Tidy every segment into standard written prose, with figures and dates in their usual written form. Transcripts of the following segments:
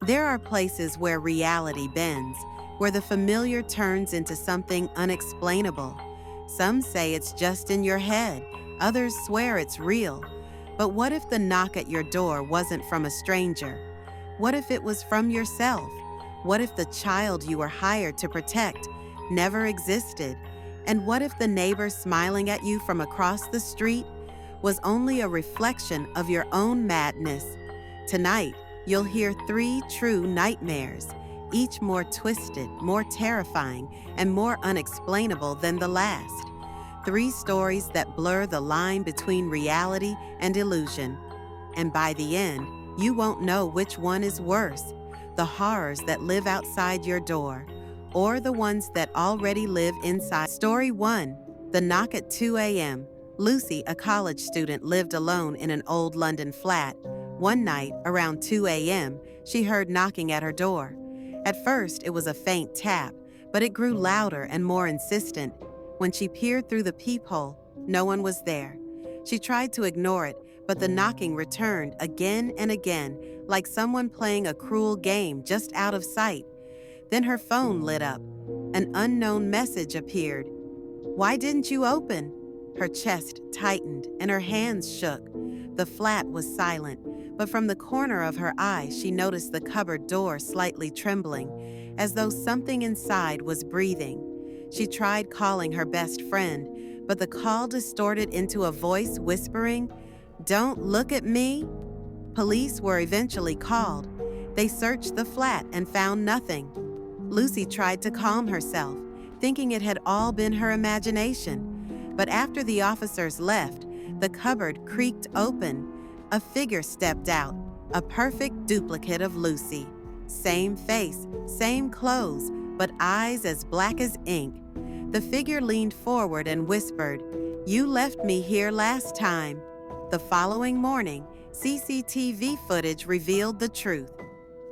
There are places where reality bends, where the familiar turns into something unexplainable. Some say it's just in your head, others swear it's real. But what if the knock at your door wasn't from a stranger? What if it was from yourself? What if the child you were hired to protect never existed? And what if the neighbor smiling at you from across the street was only a reflection of your own madness? Tonight, you'll hear 3 true nightmares, each more twisted, more terrifying, and more unexplainable than the last. 3 stories that blur the line between reality and illusion. And by the end, you won't know which one is worse, the horrors that live outside your door, or the ones that already live inside. Story 1. The knock at 2 a.m. Lucy, a college student, lived alone in an old London flat. One night, around 2 a.m., she heard knocking at her door. At first, it was a faint tap, but it grew louder and more insistent. When she peered through the peephole, no one was there. She tried to ignore it, but the knocking returned again and again, like someone playing a cruel game just out of sight. Then her phone lit up. An unknown message appeared. "Why didn't you open?" Her chest tightened and her hands shook. The flat was silent, but from the corner of her eye she noticed the cupboard door slightly trembling, as though something inside was breathing. She tried calling her best friend, but the call distorted into a voice whispering, "Don't look at me." Police were eventually called. They searched the flat and found nothing. Lucy tried to calm herself, thinking it had all been her imagination. But after the officers left, the cupboard creaked open. A figure stepped out, a perfect duplicate of Lucy. Same face, same clothes, but eyes as black as ink. The figure leaned forward and whispered, "You left me here last time." The following morning, CCTV footage revealed the truth.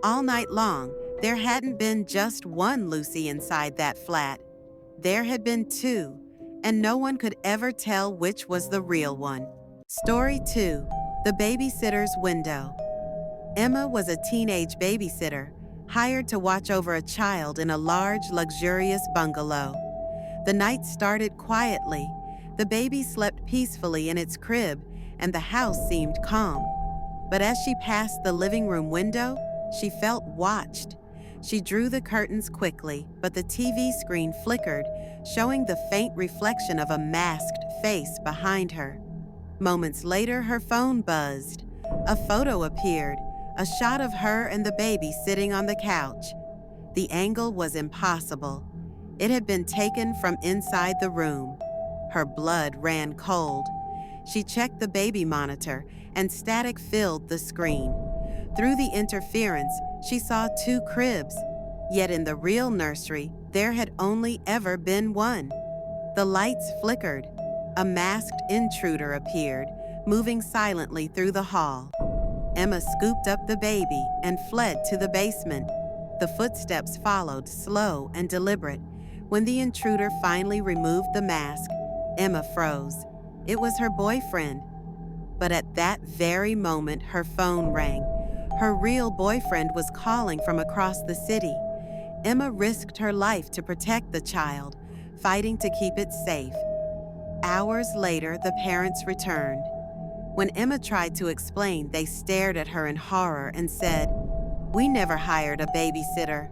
All night long, there hadn't been just one Lucy inside that flat. There had been 2, and no one could ever tell which was the real one. Story 2. The Babysitter's Window. Emma was a teenage babysitter, hired to watch over a child in a large, luxurious bungalow. The night started quietly. The baby slept peacefully in its crib, and the house seemed calm. But as she passed the living room window, she felt watched. She drew the curtains quickly, but the TV screen flickered, showing the faint reflection of a masked face behind her. Moments later, her phone buzzed. A photo appeared, a shot of her and the baby sitting on the couch. The angle was impossible. It had been taken from inside the room. Her blood ran cold. She checked the baby monitor, and static filled the screen. Through the interference, she saw 2 cribs. Yet in the real nursery, there had only ever been one. The lights flickered. A masked intruder appeared, moving silently through the hall. Emma scooped up the baby and fled to the basement. The footsteps followed, slow and deliberate. When the intruder finally removed the mask, Emma froze. It was her boyfriend. But at that very moment, her phone rang. Her real boyfriend was calling from across the city. Emma risked her life to protect the child, fighting to keep it safe. Hours later, the parents returned. When Emma tried to explain, they stared at her in horror and said, "We never hired a babysitter."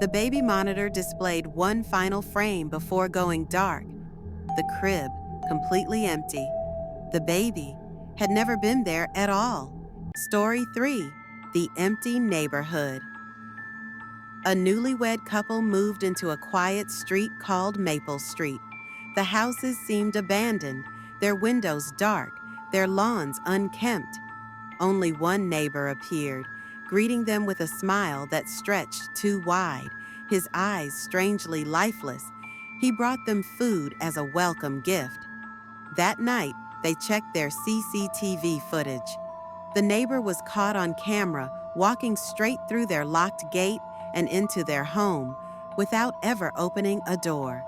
The baby monitor displayed one final frame before going dark. The crib, completely empty. The baby had never been there at all. Story 3. The Empty Neighborhood. A newlywed couple moved into a quiet street called Maple Street. The houses seemed abandoned, their windows dark, their lawns unkempt. Only one neighbor appeared, greeting them with a smile that stretched too wide, his eyes strangely lifeless. He brought them food as a welcome gift. That night, they checked their CCTV footage. The neighbor was caught on camera walking straight through their locked gate and into their home without ever opening a door.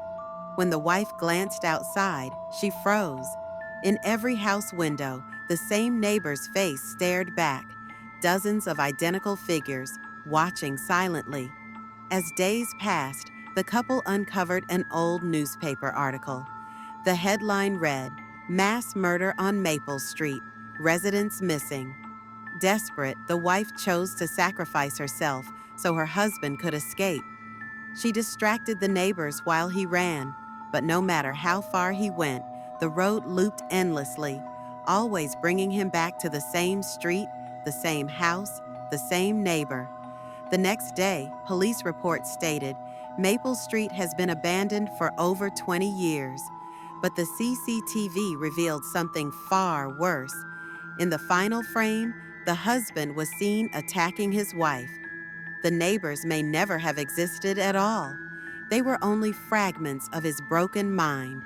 When the wife glanced outside, she froze. In every house window, the same neighbor's face stared back. Dozens of identical figures, watching silently. As days passed, the couple uncovered an old newspaper article. The headline read, "Mass Murder on Maple Street, Residents Missing." Desperate, the wife chose to sacrifice herself so her husband could escape. She distracted the neighbors while he ran, but no matter how far he went, the road looped endlessly, always bringing him back to the same street, the same house, the same neighbor. The next day, police reports stated, Maple Street has been abandoned for over 20 years. But the CCTV revealed something far worse. In the final frame, the husband was seen attacking his wife. The neighbors may never have existed at all. They were only fragments of his broken mind.